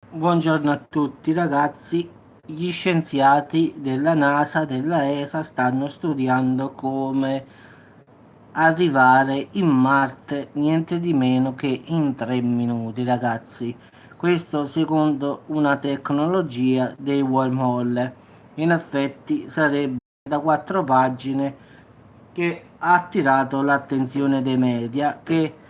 Buongiorno a tutti ragazzi. Gli scienziati della NASA, della ESA stanno studiando come arrivare in Marte niente di meno che in 3 minuti, ragazzi. Questo secondo una tecnologia dei wormhole. In effetti sarebbe da 4 pagine che ha attirato l'attenzione dei media, che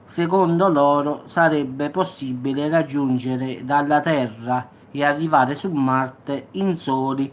secondo loro sarebbe possibile raggiungere dalla Terra e arrivare su Marte in soli,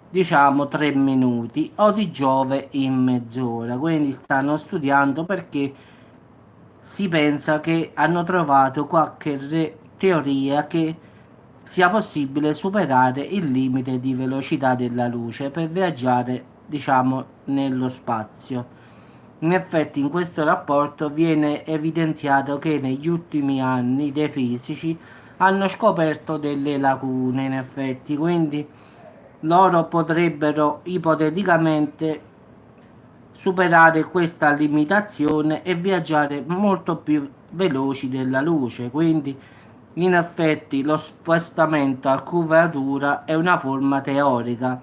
diciamo, 3 minuti o di Giove in mezz'ora. Quindi stanno studiando perché si pensa che hanno trovato qualche teoria che sia possibile superare il limite di velocità della luce per viaggiare, diciamo, nello spazio. In effetti, in questo rapporto viene evidenziato che negli ultimi anni dei fisici hanno scoperto delle lacune, in effetti, quindi loro potrebbero ipoteticamente superare questa limitazione e viaggiare molto più veloci della luce. Quindi, in effetti, lo spostamento a curvatura è una forma teorica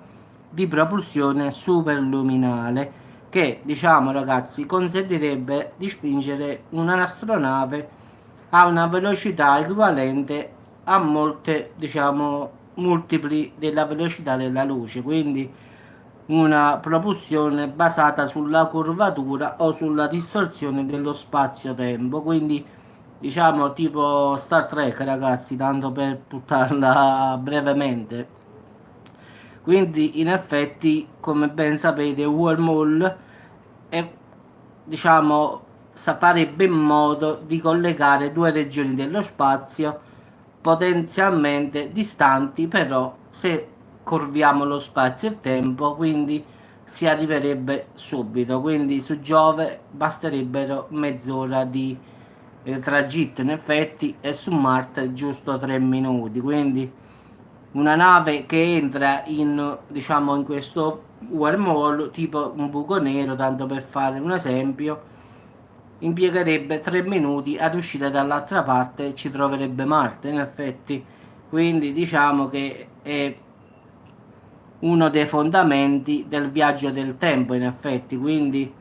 di propulsione superluminale che, diciamo ragazzi, consentirebbe di spingere un'astronave a una velocità equivalente a molte, diciamo, multipli della velocità della luce. Quindi una propulsione basata sulla curvatura o sulla distorsione dello spazio-tempo. Quindi diciamo tipo Star Trek, ragazzi, tanto per buttarla brevemente. Quindi in effetti, come ben sapete, Wormhole è, diciamo, farebbe in modo di collegare due regioni dello spazio potenzialmente distanti, però se curviamo lo spazio e tempo, quindi si arriverebbe subito. Quindi su Giove basterebbero mezz'ora di tragitto in effetti, e su Marte giusto 3 minuti. Quindi una nave che entra in, diciamo, in questo wormhole, tipo un buco nero, tanto per fare un esempio, impiegherebbe 3 minuti ad uscire dall'altra parte e ci troverebbe Marte, in effetti. Quindi diciamo che è uno dei fondamenti del viaggio del tempo, in effetti. Quindi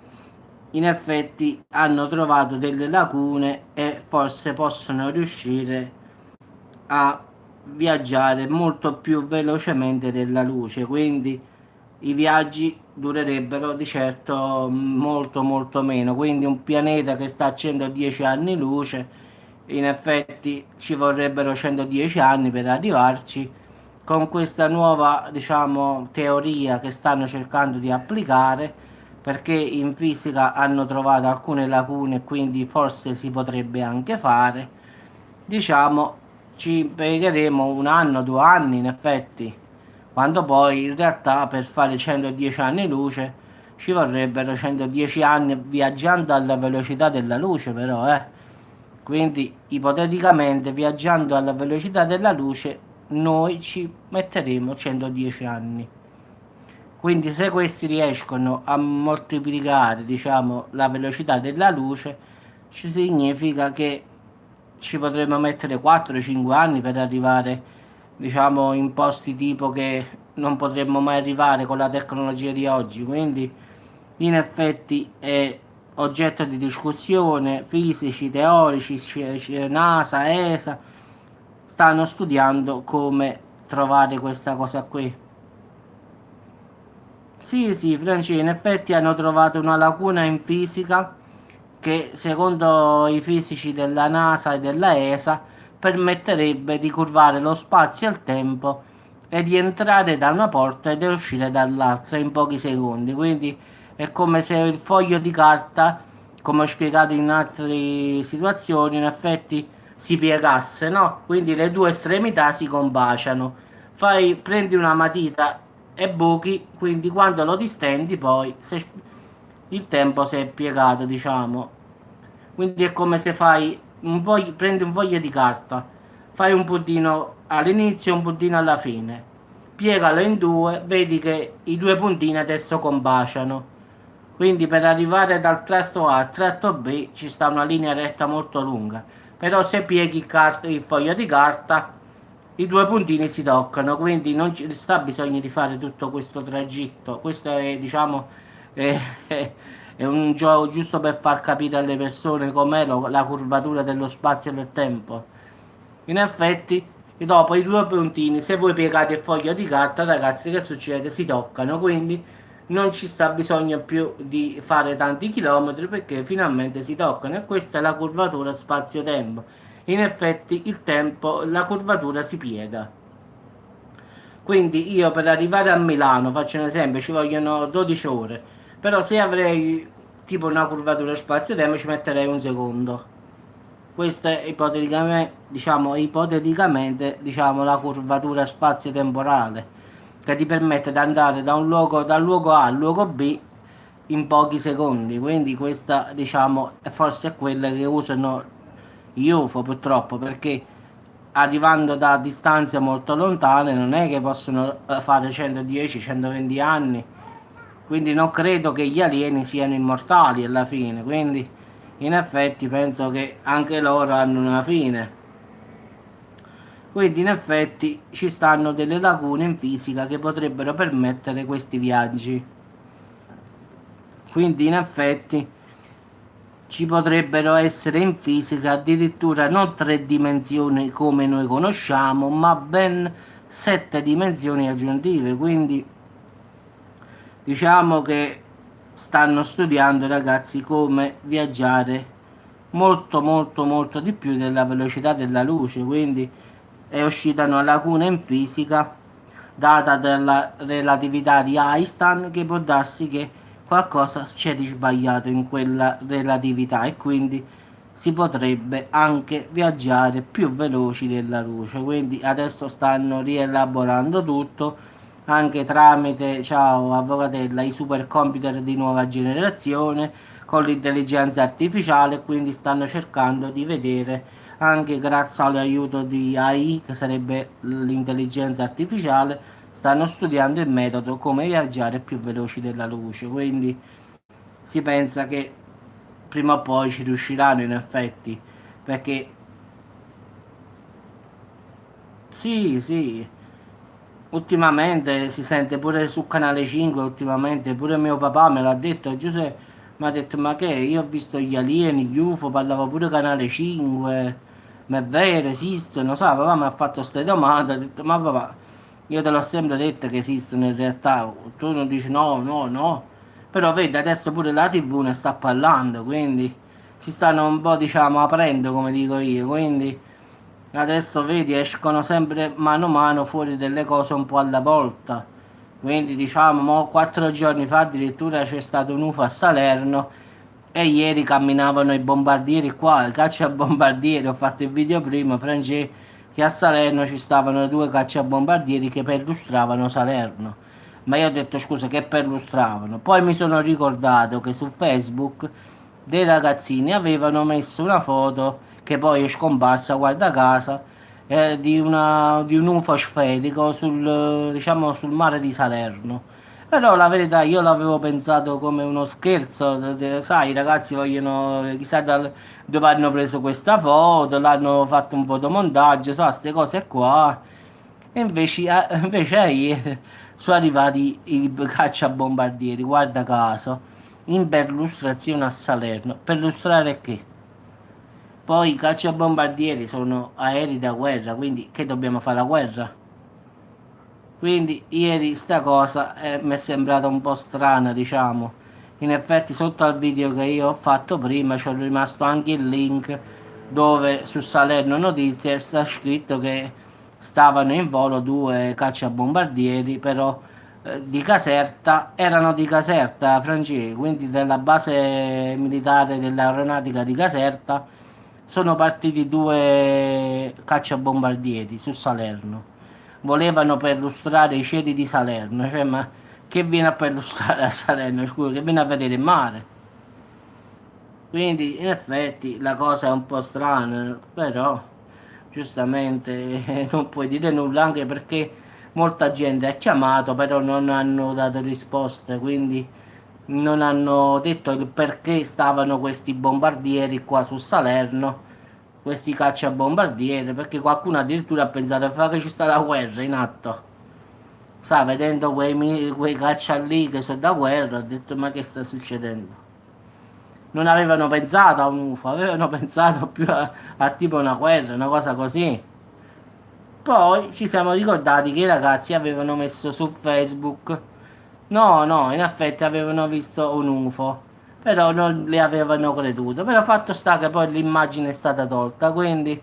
in effetti hanno trovato delle lacune e forse possono riuscire a viaggiare molto più velocemente della luce. Quindi i viaggi durerebbero di certo molto molto meno. Quindi un pianeta che sta a 110 anni luce, in effetti ci vorrebbero 110 anni per arrivarci. Con questa nuova, diciamo, teoria che stanno cercando di applicare, perché in fisica hanno trovato alcune lacune e quindi forse si potrebbe anche fare, diciamo, ci impiegheremo 1 anno, 2 anni in effetti, quando poi in realtà per fare 110 anni luce ci vorrebbero 110 anni viaggiando alla velocità della luce, però, quindi ipoteticamente viaggiando alla velocità della luce noi ci metteremo 110 anni. Quindi se questi riescono a moltiplicare, diciamo, la velocità della luce, ci significa che ci potremmo mettere 4-5 anni per arrivare, diciamo, in posti tipo che non potremmo mai arrivare con la tecnologia di oggi. Quindi in effetti è oggetto di discussione, fisici, teorici, NASA, ESA stanno studiando come trovare questa cosa qui. Sì, sì, Franci, in effetti hanno trovato una lacuna in fisica che, secondo i fisici della NASA e della ESA, permetterebbe di curvare lo spazio e il tempo e di entrare da una porta ed uscire dall'altra in pochi secondi. Quindi è come se il foglio di carta, come ho spiegato in altre situazioni, in effetti si piegasse, no? Quindi le due estremità si combaciano. Prendi una matita e buchi, quindi quando lo distendi poi il tempo si è piegato, diciamo. Quindi è come se prendi un foglio di carta, fai un puntino all'inizio e un puntino alla fine, piegalo in due, vedi che i due puntini adesso combaciano. Quindi per arrivare dal tratto A al tratto B ci sta una linea retta molto lunga. Però se pieghi il foglio di carta i due puntini si toccano, quindi non ci sta bisogno di fare tutto questo tragitto. Questo è, diciamo, è, è un gioco giusto per far capire alle persone com'è la curvatura dello spazio e del tempo. In effetti, dopo i due puntini, se voi piegate il foglio di carta, ragazzi, che succede? Si toccano, quindi non ci sta bisogno più di fare tanti chilometri perché finalmente si toccano e questa è la curvatura spazio-tempo. In effetti il tempo, la curvatura si piega. Quindi io per arrivare a Milano, faccio un esempio, ci vogliono 12 ore, però se avrei tipo una curvatura spazio-tempo ci metterei un secondo. Questa è ipoteticamente, diciamo, la curvatura spazio-temporale che ti permette di andare dal luogo A al luogo B in pochi secondi. Quindi questa, diciamo, è forse quella che usano gli UFO purtroppo, perché arrivando da distanze molto lontane non è che possono fare 110-120 anni, quindi non credo che gli alieni siano immortali alla fine, quindi in effetti penso che anche loro hanno una fine. Quindi in effetti ci stanno delle lacune in fisica che potrebbero permettere questi viaggi. Quindi in effetti ci potrebbero essere in fisica addirittura non tre dimensioni come noi conosciamo, ma ben sette dimensioni aggiuntive. Quindi diciamo che stanno studiando, ragazzi, come viaggiare molto molto molto di più della velocità della luce. Quindi è uscita una lacuna in fisica data dalla relatività di Einstein, che può darsi che qualcosa c'è di sbagliato in quella relatività e quindi si potrebbe anche viaggiare più veloci della luce. Quindi adesso stanno rielaborando tutto anche tramite, ciao avvocatella, i supercomputer di nuova generazione con l'intelligenza artificiale, quindi stanno cercando di vedere anche grazie all'aiuto di AI, che sarebbe l'intelligenza artificiale, stanno studiando il metodo come viaggiare più veloci della luce. Quindi si pensa che prima o poi ci riusciranno in effetti, perché sì, sì, ultimamente si sente pure su Canale 5, ultimamente pure mio papà me l'ha detto, Giuseppe mi ha detto ma che io ho visto gli alieni, gli UFO, parlava pure Canale 5, ma è vero, esistono, sa, papà mi ha fatto queste domande, ho detto ma papà, io te l'ho sempre detto che esistono in realtà, tu non dici no, no, no, però vedi adesso pure la TV ne sta parlando, quindi si stanno un po' diciamo aprendo come dico io, quindi adesso vedi escono sempre mano a mano fuori delle cose un po' alla volta. Quindi diciamo, mo 4 giorni fa addirittura c'è stato un UFO a Salerno e ieri camminavano i bombardieri qua, i cacciabombardieri, ho fatto il video prima, Francesco, che a Salerno ci stavano due cacciabombardieri che perlustravano Salerno. Ma io ho detto scusa che perlustravano. Poi mi sono ricordato che su Facebook dei ragazzini avevano messo una foto che poi è scomparsa, guarda casa, di un UFO sferico diciamo, sul mare di Salerno. Però la verità io l'avevo pensato come uno scherzo, sai, i ragazzi vogliono, chissà dove hanno preso questa foto, l'hanno fatto un fotomontaggio, sa, queste cose qua. E invece, invece ieri sono arrivati i cacciabombardieri, guarda caso, in perlustrazione a Salerno. Perlustrare che? Poi i cacciabombardieri sono aerei da guerra, quindi che dobbiamo fare la guerra? Quindi ieri sta cosa mi è sembrata un po' strana, diciamo. In effetti sotto al video che io ho fatto prima c'è rimasto anche il link dove su Salerno Notizie sta scritto che stavano in volo due cacciabombardieri, però di Caserta, erano di Caserta, francese, quindi della base militare dell'aeronautica di Caserta, sono partiti due cacciabombardieri su Salerno. Volevano perlustrare i cieli di Salerno, cioè ma che viene a perlustrare a Salerno, scusa, che viene a vedere il mare. Quindi in effetti la cosa è un po' strana, però giustamente non puoi dire nulla anche perché molta gente ha chiamato, però non hanno dato risposte, quindi non hanno detto il perché stavano questi bombardieri qua su Salerno. questi cacciabombardieri, perché qualcuno addirittura ha pensato che ci sta la guerra in atto. Sa, vedendo quei caccia lì che sono da guerra, ha detto ma che sta succedendo? Non avevano pensato a un UFO, avevano pensato più a tipo una guerra, una cosa così. Poi ci siamo ricordati che i ragazzi avevano messo su Facebook. No, no, in effetti avevano visto un UFO, però non le avevano creduto. Però fatto sta che poi l'immagine è stata tolta, quindi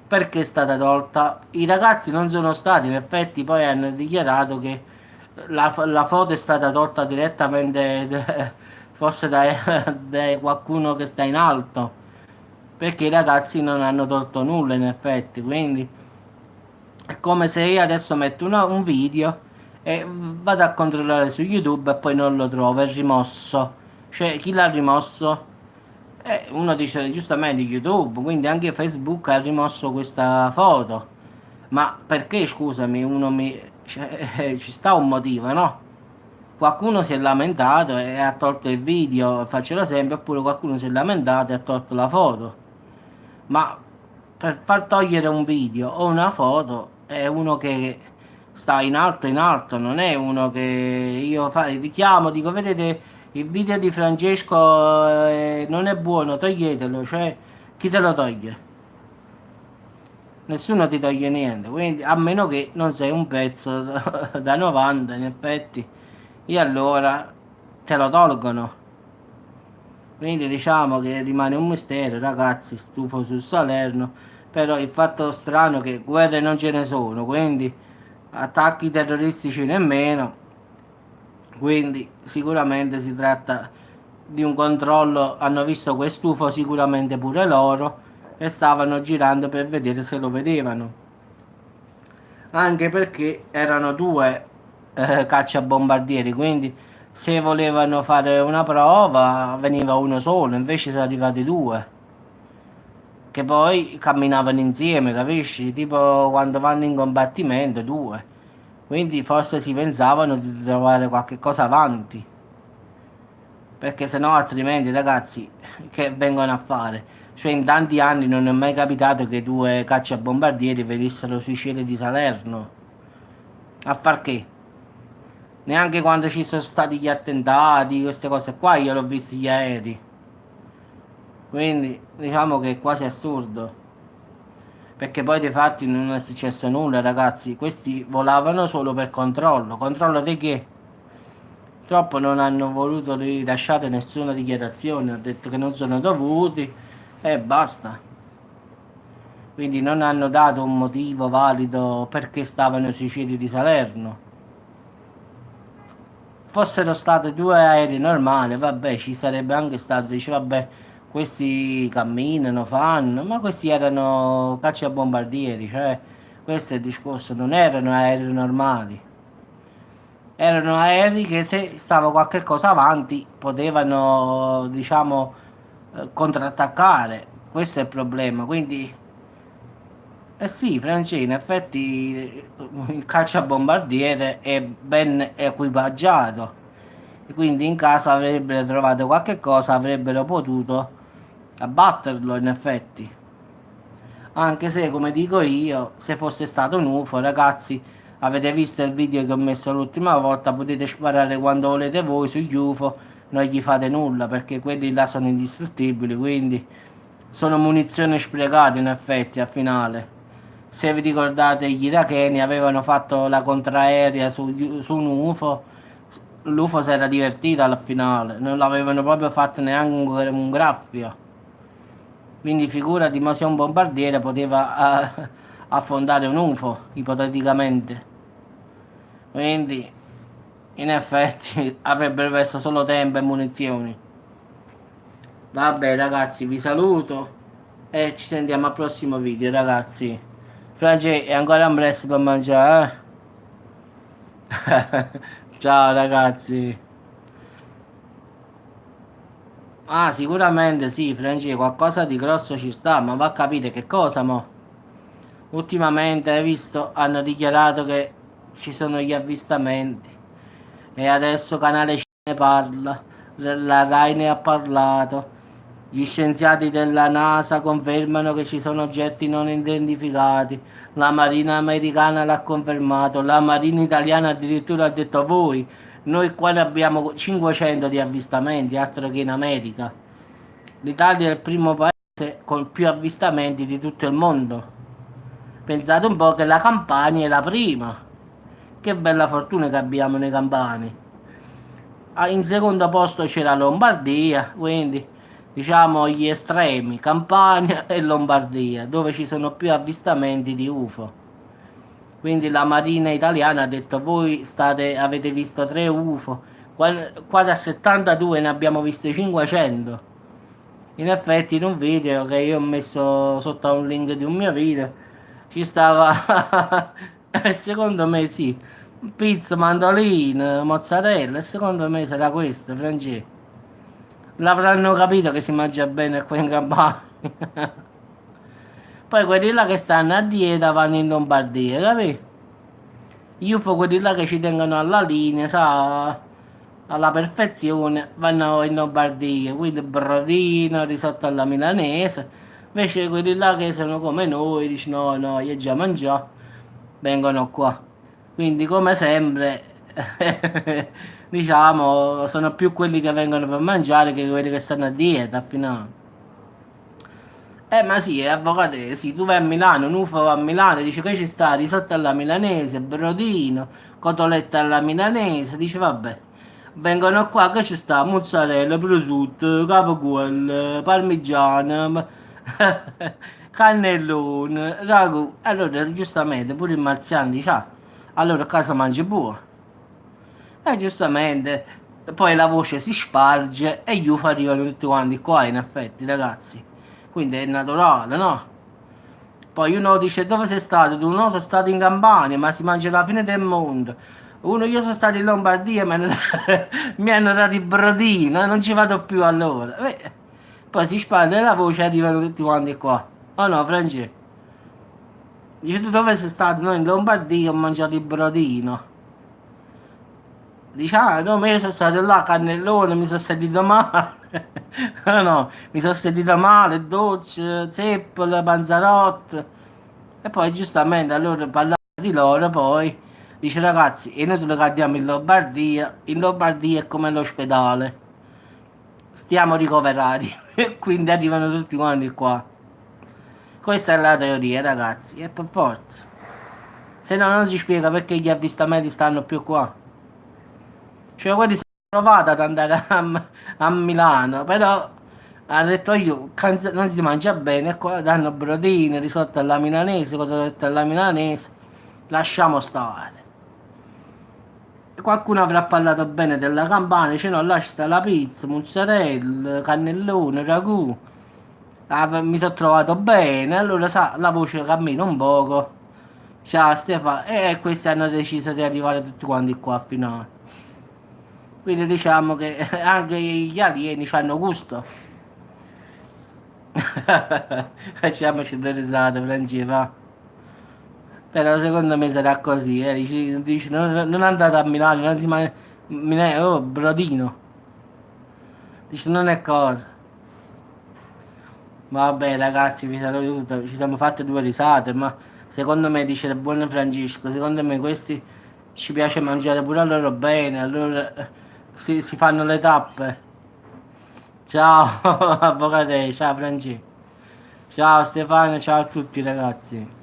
perché è stata tolta? I ragazzi non sono stati, in effetti poi hanno dichiarato che la foto è stata tolta direttamente forse da qualcuno che sta in alto, perché i ragazzi non hanno tolto nulla in effetti, quindi è come se io adesso metto un video e vado a controllare su YouTube e poi non lo trovo, è rimosso. Cioè, chi l'ha rimosso? Uno dice giustamente YouTube, quindi anche Facebook ha rimosso questa foto. Ma perché, scusami, ci sta un motivo, no? Qualcuno si è lamentato e ha tolto il video, faccio l'esempio, oppure qualcuno si è lamentato e ha tolto la foto. Ma per far togliere un video o una foto è uno che sta in alto, non è uno che richiamo, dico, vedete il video di Francesco non è buono, toglietelo, cioè chi te lo toglie? Nessuno ti toglie niente, quindi a meno che non sei un pezzo da 90 in effetti, e allora te lo tolgono. Quindi diciamo che rimane un mistero, ragazzi, stufo sul Salerno, però il fatto strano è che guerre non ce ne sono, quindi attacchi terroristici nemmeno, quindi sicuramente si tratta di un controllo, hanno visto quest'UFO sicuramente pure loro e stavano girando per vedere se lo vedevano, anche perché erano due cacciabombardieri, quindi se volevano fare una prova veniva uno solo, invece sono arrivati due, che poi camminavano insieme, capisci? Tipo quando vanno in combattimento, due. Quindi forse si pensavano di trovare qualche cosa avanti, perché sennò altrimenti ragazzi che vengono a fare? Cioè in tanti anni non è mai capitato che due cacciabombardieri venissero sui cieli di Salerno. A far che? Neanche quando ci sono stati gli attentati, queste cose qua, io l'ho visti gli aerei. Quindi diciamo che è quasi assurdo. Perché poi di fatti non è successo nulla, ragazzi. Questi volavano solo per controllo. Controllo di che? Purtroppo non hanno voluto rilasciare nessuna dichiarazione. Ha detto che non sono dovuti e basta. Quindi non hanno dato un motivo valido perché stavano sui cieli di Salerno. Fossero state due aerei normali, vabbè, ci sarebbe anche stato, dice, vabbè, questi camminano, fanno, ma questi erano cacciabombardieri, cioè, questo è il discorso, non erano aerei normali, erano aerei che se stava qualche cosa avanti potevano, diciamo, contrattaccare, questo è il problema, quindi, eh sì, Francesco, in effetti il cacciabombardiere è ben equipaggiato. E quindi in casa avrebbero trovato qualche cosa, avrebbero potuto abbatterlo in effetti. Anche se, come dico io, se fosse stato un UFO, ragazzi, avete visto il video che ho messo l'ultima volta, potete sparare quando volete voi sugli UFO, non gli fate nulla perché quelli là sono indistruttibili, quindi sono munizioni sprecate in effetti al finale. Se vi ricordate, gli iracheni avevano fatto la contraerea su un UFO, l'UFO si era divertito alla finale, non l'avevano proprio fatto neanche un graffio. Quindi figurati, ma se un bombardiere poteva affondare un UFO, ipoteticamente. Quindi, in effetti, avrebbero perso solo tempo e munizioni. Vabbè ragazzi, vi saluto e ci sentiamo al prossimo video, ragazzi. Franci, è ancora un presto per mangiare, eh? Ciao ragazzi. Ah, sicuramente sì, Franci, qualcosa di grosso ci sta, ma va a capire che cosa, mo. Ultimamente, hai visto, hanno dichiarato che ci sono gli avvistamenti e adesso Canale 5 ne parla, la Rai ne ha parlato. Gli scienziati della NASA confermano che ci sono oggetti non identificati. La Marina americana l'ha confermato. La Marina italiana addirittura ha detto voi. Noi qua ne abbiamo 500 di avvistamenti, altro che in America. L'Italia è il primo paese con più avvistamenti di tutto il mondo. Pensate un po' che la Campania è la prima. Che bella fortuna che abbiamo nei campani. In secondo posto c'è la Lombardia, quindi diciamo gli estremi, Campania e Lombardia, dove ci sono più avvistamenti di UFO. Quindi la Marina italiana ha detto voi avete visto 3 UFO, qua da 72 ne abbiamo viste 500. In effetti in un video che io ho messo sotto a un link di un mio video ci stava, secondo me sì, pizza, mandoline, mozzarella, e secondo me sarà questo, Francesco. L'avranno capito che si mangia bene qua in Campania. Poi quelli là che stanno a dieta vanno in Lombardia, capito? Gli UFO, quelli là che ci tengono alla linea, sa, alla perfezione, vanno in Lombardia, quindi brodino, risotto alla milanese. Invece quelli là che sono come noi, dicono no, no, io già mangiato, vengono qua. Quindi come sempre, diciamo, sono più quelli che vengono per mangiare che quelli che stanno a dieta, a finale. Ma sì, avvocato, sì, tu vai a Milano, un UFO va a Milano, dice che ci sta risotto alla milanese, brodino, cotoletta alla milanese, dice vabbè, vengono qua che ci sta mozzarella, prosciutto, capocuore, parmigiano, cannellone, ragù. Allora, giustamente, pure il marziano dice, ah, allora a casa mangi buono. E giustamente, poi la voce si sparge e gli UFO arrivano tutti quanti qua, in effetti, ragazzi. Quindi è naturale, no? Poi uno dice dove sei stato? Tu no, sono stato in Campania, ma si mangia la fine del mondo. Uno, io sono stato in Lombardia, mi hanno dato il brodino, non ci vado più allora. Poi si spande la voce e arrivano tutti quanti qua. Oh no, Francesco? Dice tu dove sei stato? No, in Lombardia ho mangiato il brodino. Dice, ah, no, ma io sono stato là, cannellone, mi sono sentito male. No, no, mi sono sentito male, docce, zeppole, panzarotte. E poi giustamente allora parlando di loro poi dice ragazzi è inutile che andiamo in Lombardia è come l'ospedale, stiamo ricoverati e quindi arrivano tutti quanti qua. Questa è la teoria ragazzi, e per forza. Se no non ci spiega perché gli avvistamenti stanno più qua. Cioè quelli sono provati ad andare a Milano, però ha detto io non si mangia bene, e qua danno brodine, risotto alla milanese, cotolette alla milanese, lasciamo stare. Qualcuno avrà parlato bene della Campania, cioè no, là sta la pizza, mozzarella, cannellone, ragù. Mi sono trovato bene, allora sa, la voce cammina un poco. Ciao Stefano, e questi hanno deciso di arrivare tutti quanti qua a finale. Quindi diciamo che anche gli alieni hanno gusto. Facciamoci due risate, Francesco. Però secondo me sarà così, dici, non andate a Milano, non si mangia, oh, brodino. Dice, non è cosa. Vabbè ragazzi, vi saluto, ci siamo fatti due risate, ma secondo me, dice il buon Francesco, secondo me questi ci piace mangiare pure a loro bene, allora si fanno le tappe. Ciao, avvocate, ciao Francesco. Ciao Stefano, ciao a tutti ragazzi.